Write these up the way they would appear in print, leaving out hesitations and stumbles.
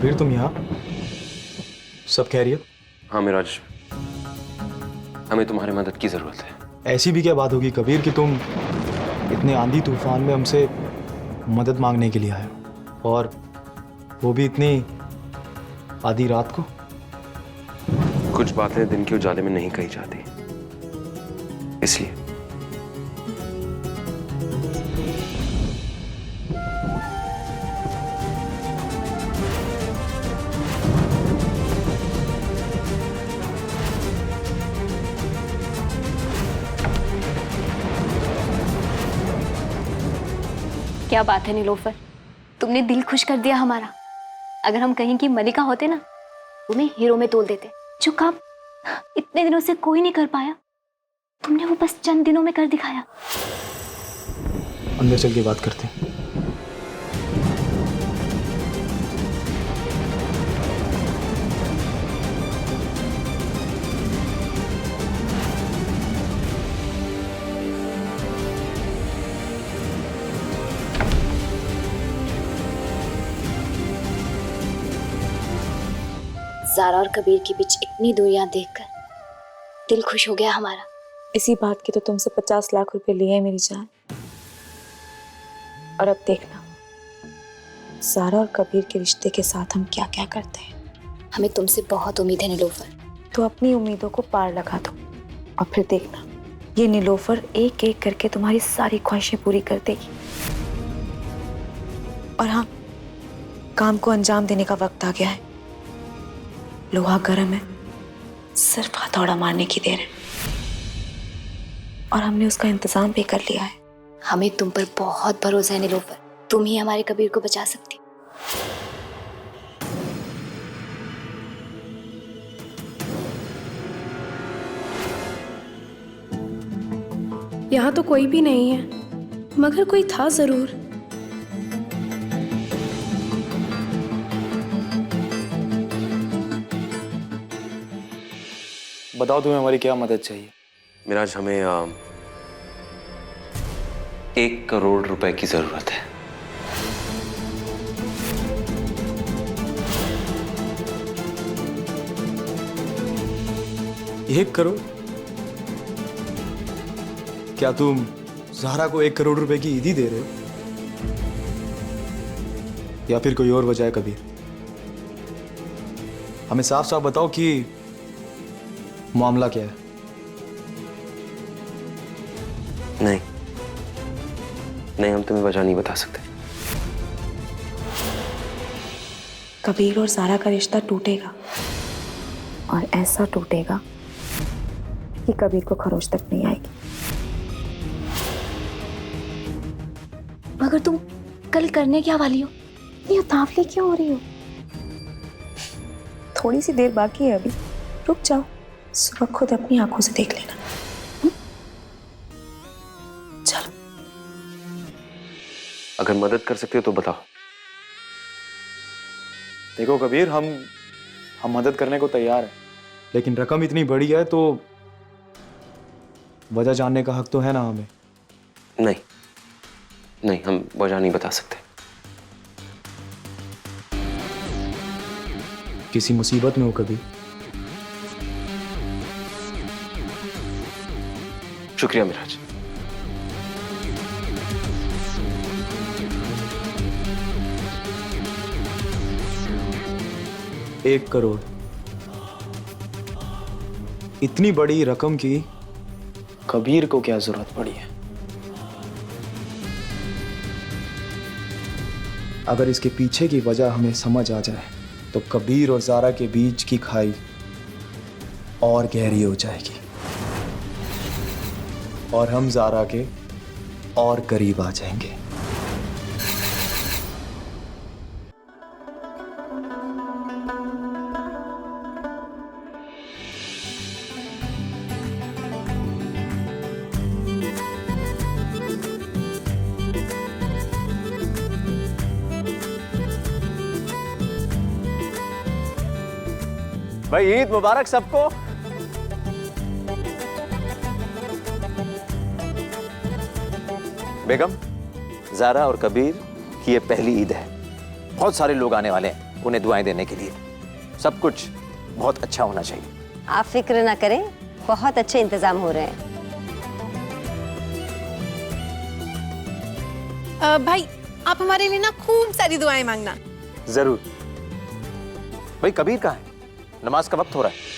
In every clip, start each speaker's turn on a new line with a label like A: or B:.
A: कबीर तुम यहाँ? सब खैरियत?
B: हाँ मिराज, हमें तुम्हारी मदद की जरूरत है।
A: ऐसी भी क्या बात होगी कबीर कि तुम इतने आंधी तूफान में हमसे मदद मांगने के लिए आए हो, और वो भी इतनी आधी रात को?
B: कुछ बातें दिन के उजाले में नहीं कही जाती, इसलिए।
C: क्या बात है नीलोफर, तुमने दिल खुश कर दिया हमारा। अगर हम कहीं की मलिका होते ना, तुम्हें हीरो में तोल देते। जो काम इतने दिनों से कोई नहीं कर पाया, तुमने वो बस चंद दिनों में कर दिखाया।
A: अंदर चल के बात करते हैं।
C: ज़ारा और कबीर के बीच इतनी दूरियां देखकर दिल खुश हो गया हमारा।
D: इसी बात के तो तुमसे 50 लाख रुपए लिए हैं मेरी जान। और अब देखना ज़ारा और कबीर के रिश्ते के साथ हम क्या क्या करते हैं।
C: हमें तुमसे बहुत उम्मीद है नीलोफर।
D: तो अपनी उम्मीदों को पार लगा दो और फिर देखना ये नीलोफर एक एक करके तुम्हारी सारी ख्वाहिशें पूरी कर देगी। और हाँ, काम को अंजाम देने का वक्त आ गया है। लोहा गर्म है, सिर्फ हथौड़ा मारने की देर है, और हमने उसका इंतजाम भी कर लिया है।
C: हमें तुम पर बहुत भरोसा है नीलोफर, तुम ही हमारे कबीर को बचा सकती।
E: यहाँ तो कोई भी नहीं है, मगर कोई था जरूर।
A: बताओ तुम्हें हमारी क्या मदद चाहिए?
B: मिराज, हमें 1 करोड़ रुपए की जरूरत है।
A: एक करोड़? क्या तुम ज़ारा को 1 करोड़ रुपए की ईदी दे रहे हो, या फिर कोई और वजह है कबीर? हमें साफ साफ बताओ कि मामला क्या है।
B: नहीं नहीं, हम तुम्हें वजह नहीं बता सकते।
D: कबीर और ज़ारा का रिश्ता टूटेगा, और ऐसा टूटेगा कि कबीर को खरोच तक नहीं आएगी।
C: मगर तुम कल करने क्या वाली हो?
D: ये उतावली क्यों हो रही हो? थोड़ी सी देर बाकी है अभी, रुक जाओ, सुबह खुद अपनी आंखों से देख लेना। चलो।
B: अगर मदद कर सकते हो तो बताओ।
A: देखो कबीर, हम मदद करने को तैयार हैं, लेकिन रकम इतनी बड़ी है तो वजह जानने का हक तो है ना हमें।
B: नहीं नहीं, हम वजह नहीं बता सकते।
A: किसी मुसीबत में हो कबीर?
B: शुक्रिया मिराज।
A: एक करोड़, इतनी बड़ी रकम की कबीर को क्या जरूरत पड़ी है? अगर इसके पीछे की वजह हमें समझ आ जाए तो कबीर और ज़ारा के बीच की खाई और गहरी हो जाएगी, और हम ज़ारा के और करीब आ जाएंगे।
F: भाई ईद मुबारक सबको। बेगम, ज़ारा और कबीर की ये पहली ईद है। बहुत सारे लोग आने वाले हैं, उन्हें दुआएं देने के लिए। सब कुछ बहुत अच्छा होना चाहिए।
G: आप फिक्र ना करें, बहुत अच्छे इंतजाम हो रहे हैं।
H: भाई आप हमारे लिए ना खूब सारी दुआएं मांगना।
F: जरूर। भाई कबीर कहाँ है? नमाज का वक्त हो रहा है।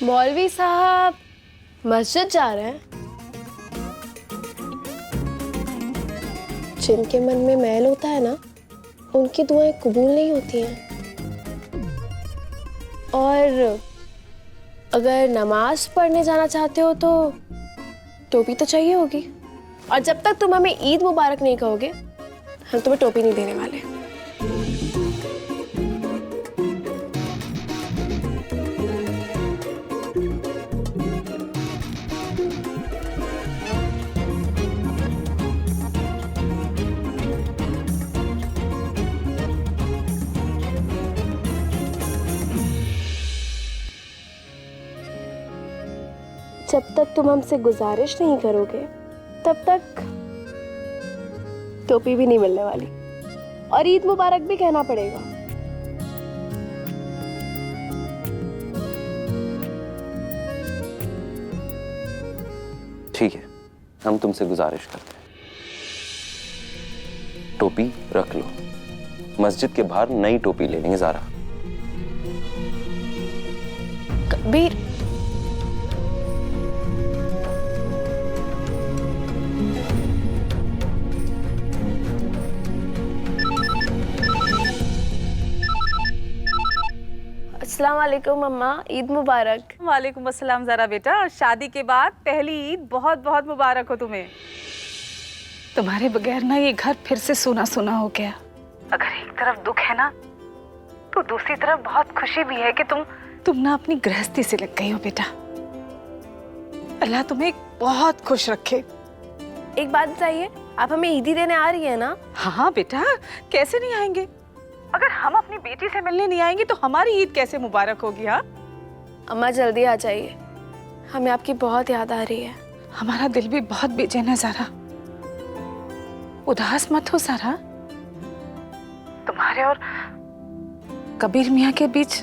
E: मौलवी साहब मस्जिद जा रहे हैं। जिनके मन में मैल होता है ना, उनकी दुआएं कबूल नहीं होती हैं। और अगर नमाज पढ़ने जाना चाहते हो तो टोपी तो चाहिए होगी। और जब तक तुम हमें ईद मुबारक नहीं कहोगे, हम तुम्हें टोपी नहीं देने वाले। जब तक तुम हमसे गुजारिश नहीं करोगे, तब तक टोपी भी नहीं मिलने वाली और ईद मुबारक भी कहना पड़ेगा।
B: ठीक है, हम तुमसे गुजारिश करते हैं, टोपी रख लो। मस्जिद के बाहर नई टोपी ले लेंगे ज़ारा।
E: कबीर, अस्सलाम वालेकुम मम्मा, ईद मुबारक।
I: वालेकुम अस्सलाम। ज़रा बेटा, शादी के बाद पहली ईद बहुत बहुत मुबारक हो तुम्हें। तुम्हारे बगैर ना ये घर फिर से सूना सूना हो गया। अगर एक तरफ दुख है ना, तो दूसरी तरफ बहुत खुशी भी है कि तुम ना अपनी गृहस्थी से लग गई हो बेटा। अल्लाह तुम्हें बहुत खुश रखे।
E: एक बात बताइए, आप हमें ईदी देने आ रही है ना?
I: हाँ बेटा, कैसे नहीं आएंगे? अगर हम अपनी बेटी से मिलने नहीं आएंगे तो हमारी ईद कैसे मुबारक होगी? हाँ
E: अम्मा जल्दी आ जाइए, हमें आपकी बहुत याद आ रही है।
I: हमारा दिल भी बहुत बेचैन है ज़ारा। उदास मत हो ज़ारा। तुम्हारे और कबीर मियाँ के बीच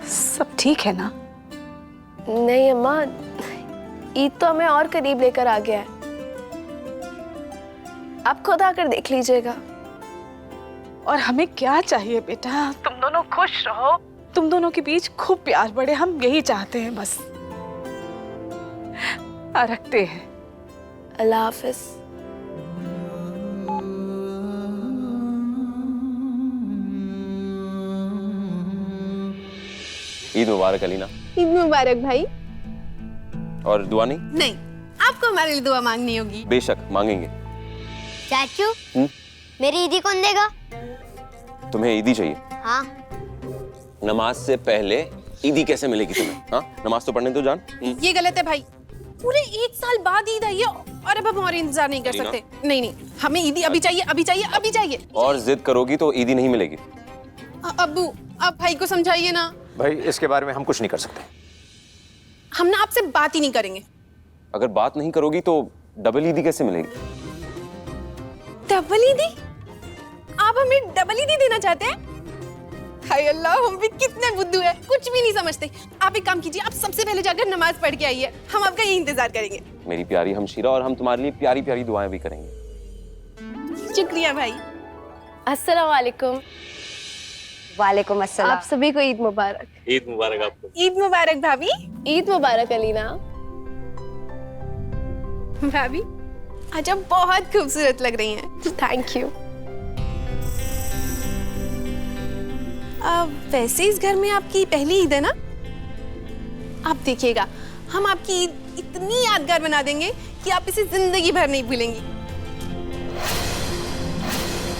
I: सब ठीक है ना?
E: नहीं अम्मा, ईद तो हमें और करीब लेकर आ गया है। आप खुद आकर देख लीजिएगा।
I: और हमें क्या चाहिए बेटा? तुम दोनों खुश रहो, तुम दोनों के बीच खूब प्यार बढ़े, हम यही चाहते हैं बस। रखते हैं।
E: अल्लाह हाफिज।
B: ईद मुबारक अलीना।
H: ईद मुबारक भाई।
B: और दुआ नहीं?
H: नहीं, आपको हमारे लिए दुआ मांगनी होगी।
B: बेशक मांगेंगे।
G: चाचू, मेरी ईदी कौन देगा?
B: तुम्हें ईदी चाहिए?
G: हाँ।
B: नमाज से पहले ईदी कैसे मिलेगी तुम्हें? हाँ, नमाज तो पढ़ने दो जान।
H: ये गलत है भाई। पूरे 1 साल बाद ईद आई है और अब हम और इंतजार नहीं कर सकते। नहीं नहीं, हमें ईदी अभी चाहिए, अभी चाहिए, अभी चाहिए।
B: और जिद करोगी तो ईदी नहीं मिलेगी।
H: अब्बू, आप भाई को समझाइए ना।
F: भाई इसके बारे में हम कुछ नहीं कर सकते।
H: हम ना आपसे बात ही नहीं करेंगे।
B: अगर बात नहीं करोगी तो डबल ईदी कैसे मिलेगी?
H: डबल ईदी? आप हमें डबल ईदी देना चाहते हैं? हाय अल्लाह, हम भी कितने बुद्धू हैं, कुछ भी नहीं समझते। आप एक काम कीजिए, आप सबसे पहले जाकर नमाज पढ़ के आइए, हम आपका यही इंतजार करेंगे।
B: मेरी प्यारी हमशीरा, और हम तुम्हारे लिए प्यारी प्यारी दुआएं भी करेंगे।
H: शुक्रिया भाई।
E: अस्सलाम वालेकुम।
G: वालेकुम अस्सलाम।
E: आप सभी को ईद मुबारक।
B: ईद मुबारक आपको।
H: ईद मुबारक भाभी।
E: ईद मुबारक अलीना।
H: भाभी आज आप बहुत खूबसूरत लग रही हैं। Thank you. वैसे इस घर में आपकी पहली ईद है ना? आप देखिएगा, हम आपकी ईद इतनी यादगार बना देंगे कि आप इसे जिंदगी भर नहीं भूलेंगी।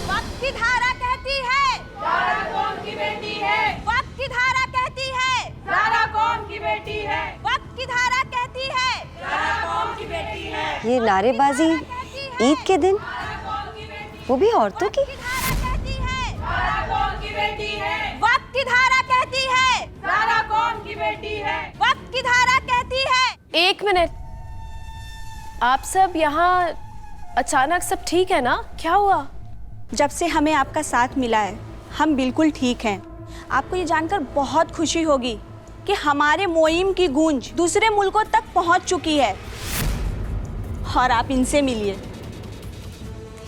I: वक्त की धारा कहती है ज़ारा कौन की बेटी है। वक्त की धारा कहती है ज़ारा कौन की बेटी है। वक्त की धारा कहती है ज़ारा कौन की बेटी है।
G: ये नारेबाजी ईद के दिन, वो भी औरतों की।
I: वक्त की धारा कहती है ज़ारा कौन की बेटी है। वक्त की धारा कहती है।
E: एक मिनट, आप सब यहाँ अचानक सब ठीक है ना? क्या हुआ?
J: जब से हमें आपका साथ मिला है हम बिल्कुल ठीक हैं। आपको ये जानकर बहुत खुशी होगी कि हमारे मोइम की गूंज दूसरे मुल्कों तक पहुंच चुकी है। और आप इनसे मिलिए,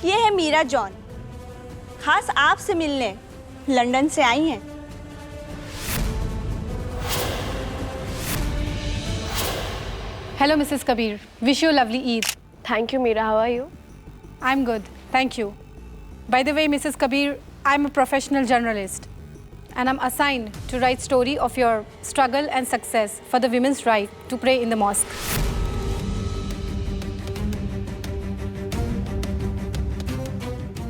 J: ये है मीरा जॉन, खास आपसे मिलने लंदन से आई हैं।
K: Hello, Mrs. Kabir. Wish you a lovely Eid.
E: Thank you, Meera. How are you?
K: I'm good. Thank you. By the way, Mrs. Kabir, I'm a professional journalist and I'm assigned to write story of your struggle and success for the women's right to pray in the mosque.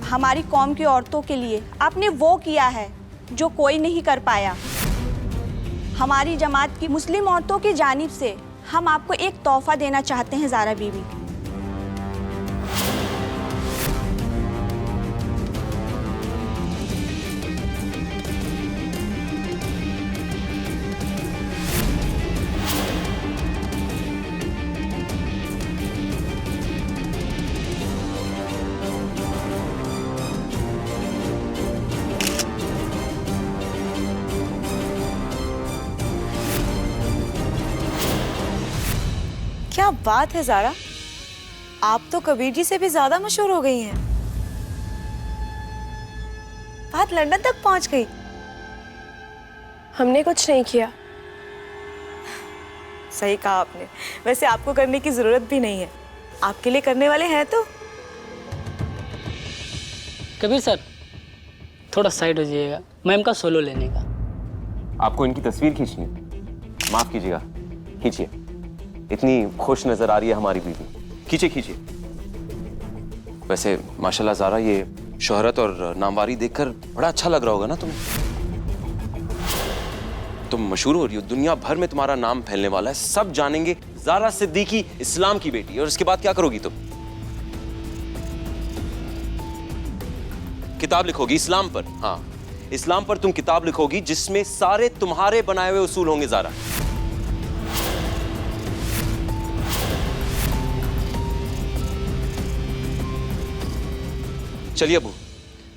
J: हमारी कौम की औरतों के लिए आपने वो किया है जो कोई नहीं कर पाया। हमारी जमात की मुस्लिम औरतों की जानिब से हम आपको एक तोहफा देना चाहते हैं ज़ारा बीबी। क्या बात है ज़ारा, आप तो कबीर जी से भी ज्यादा मशहूर हो गई हैं। बात लंदन तक पहुंच गई।
E: हमने कुछ नहीं किया।
J: सही कहा आपने। वैसे आपको करने की जरूरत भी नहीं है, आपके लिए करने वाले हैं तो।
L: कबीर सर थोड़ा साइड हो जाइएगा, मैम का सोलो लेने का।
F: आपको इनकी तस्वीर खींचनी है? माफ कीजिएगा, खींचिए। इतनी खुश नजर आ रही है हमारी बीवी, खींचिए खींचिए।
B: वैसे माशाल्लाह ज़ारा, ये शोहरत और नामवारी देखकर बड़ा अच्छा लग रहा होगा ना तुम्हें? तुम मशहूर हो रही हो, दुनिया भर में तुम्हारा नाम फैलने वाला है, सब जानेंगे ज़ारा सिद्दीकी इस्लाम की बेटी। और इसके बाद क्या करोगी तुम? किताब लिखोगी इस्लाम पर। हाँ, इस्लाम पर तुम किताब लिखोगी जिसमें सारे तुम्हारे बनाए हुए उसूल होंगे ज़ारा। चलिए अबू,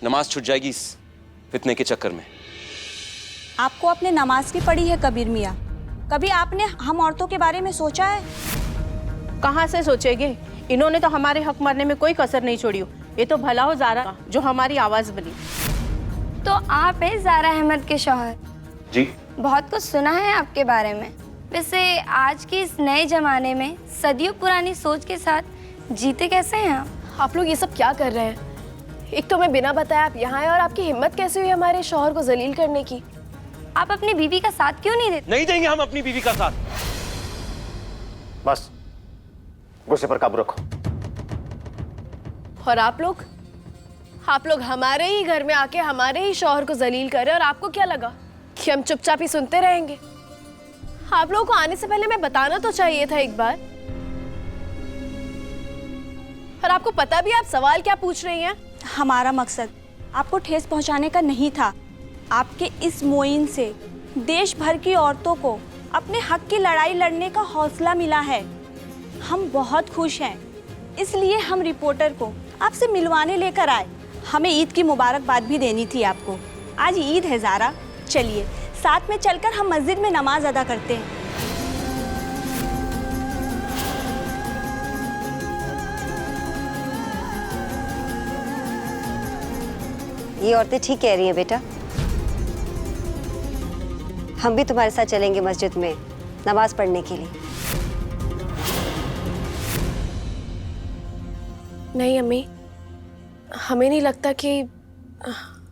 B: नमाज छूट जाएगी इस फितने के चक्कर में।
J: आपको अपने नमाज की पड़ी है कबीर मियाँ? कभी आपने हम औरतों के बारे में सोचा है?
E: कहाँ से सोचेंगे, इन्होंने तो हमारे हक मारने में कोई कसर नहीं छोड़ी हो। ये तो भला हो ज़ारा का जो हमारी आवाज बनी।
G: तो आप हैं ज़ारा अहमद के शौहर?
F: जी।
G: बहुत कुछ सुना है आपके बारे में। वैसे आज के इस नए जमाने में सदियों पुरानी सोच के साथ जीते कैसे हैं आप?
E: आप लोग ये सब क्या कर रहे हैं? एक तो मैं बिना बताए आप यहाँ आए और आपकी हिम्मत कैसे हुई हमारे शौहर को जलील करने की?
G: आप अपनी बीवी का साथ क्यों नहीं देते?
B: नहीं देंगे हम अपनी बीवी का साथ।
F: बस गुस्से पर काबू रखो।
E: और आप लोग हमारे ही घर में आके हमारे ही शौहर को जलील कर रहे हैं और आपको क्या लगा कि हम चुपचाप ही सुनते रहेंगे? आप लोगों को आने से पहले मैं बताना तो चाहिए था एक बार। और आपको पता भी आप सवाल क्या पूछ रही हैं?
J: हमारा मकसद आपको ठेस पहुंचाने का नहीं था। आपके इस मोइन से देश भर की औरतों को अपने हक की लड़ाई लड़ने का हौसला मिला है। हम बहुत खुश हैं, इसलिए हम रिपोर्टर को आपसे मिलवाने लेकर आए। हमें ईद की मुबारकबाद भी देनी थी आपको। आज ईद है ज़ारा, चलिए साथ में चलकर हम मस्जिद में नमाज अदा करते हैं।
G: ये औरतें ठीक कह रही हैं बेटा, हम भी तुम्हारे साथ चलेंगे मस्जिद में नमाज पढ़ने के लिए।
E: नहीं अम्मी, हमें नहीं लगता कि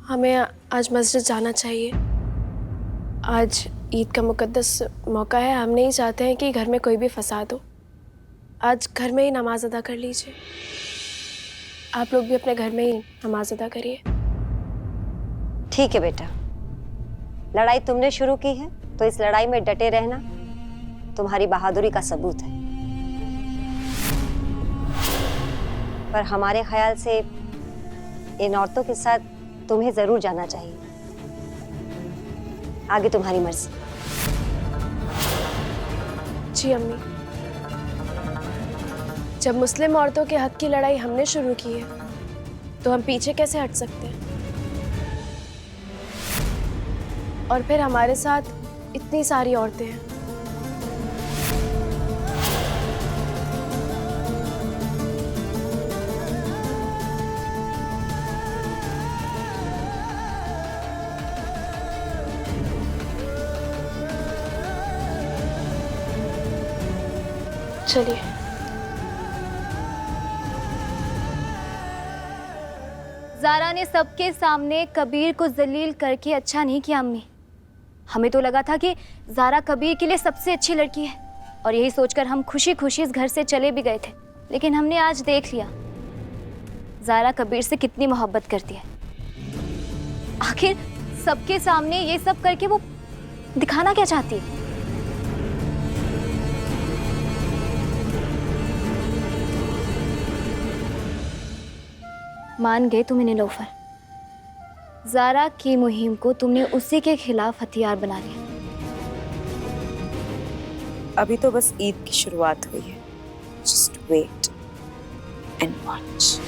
E: हमें आज मस्जिद जाना चाहिए। आज ईद का मुकद्दस मौका है, हम नहीं चाहते हैं कि घर में कोई भी फसाद हो। आज घर में ही नमाज अदा कर लीजिए। आप लोग भी अपने घर में ही नमाज अदा करिए।
M: ठीक है बेटा, लड़ाई तुमने शुरू की है तो इस लड़ाई में डटे रहना तुम्हारी बहादुरी का सबूत है। पर हमारे ख्याल से इन औरतों के साथ तुम्हें जरूर जाना चाहिए। आगे तुम्हारी मर्जी।
E: जी अम्मी, जब मुस्लिम औरतों के हक की लड़ाई हमने शुरू की है तो हम पीछे कैसे हट सकते हैं? और फिर हमारे साथ इतनी सारी औरतें हैं। चलिए।
C: ज़ारा ने सबके सामने कबीर को जलील करके अच्छा नहीं किया अम्मी। हमें तो लगा था कि ज़ारा कबीर के लिए सबसे अच्छी लड़की है और यही सोचकर हम खुशी खुशी इस घर से चले भी गए थे। लेकिन हमने आज देख लिया ज़ारा कबीर से कितनी मोहब्बत करती है। आखिर सबके सामने ये सब करके वो दिखाना क्या चाहती है? मान गए तुम नीलोफर, ज़ारा की मुहिम को तुमने उसी के खिलाफ हथियार बना लिया।
D: अभी तो बस ईद की शुरुआत हुई है। Just wait and watch.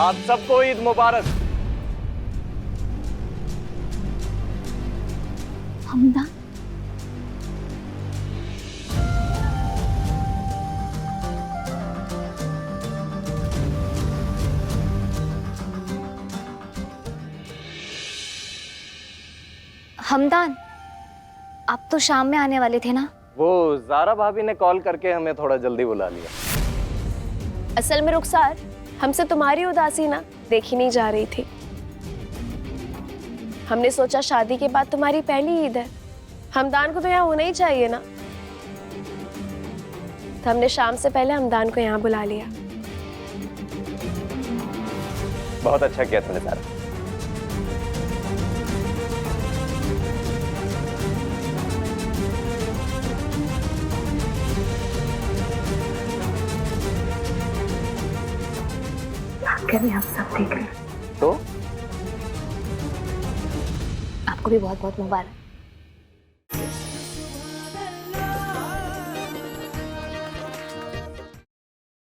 N: आप सबको ईद मुबारक।
C: हमदा, हमदान, आप तो शाम में आने वाले थे ना?
N: वो ज़ारा भाभी ने कॉल करके हमें थोड़ा जल्दी बुला लिया।
E: असल में रुखसार, हमसे तुम्हारी उदासी ना देखी नहीं जा रही थी। हमने सोचा शादी के बाद तुम्हारी पहली ईद है, हमदान को तो यहाँ होना ही चाहिए ना। तो हमने शाम से पहले हमदान को यहाँ बुला लिया।
F: बहुत अच्छा किया तुमने सारा।
D: भी हम सब देख रहे हैं।
F: तो
C: आपको भी बहुत बहुत मुबारक।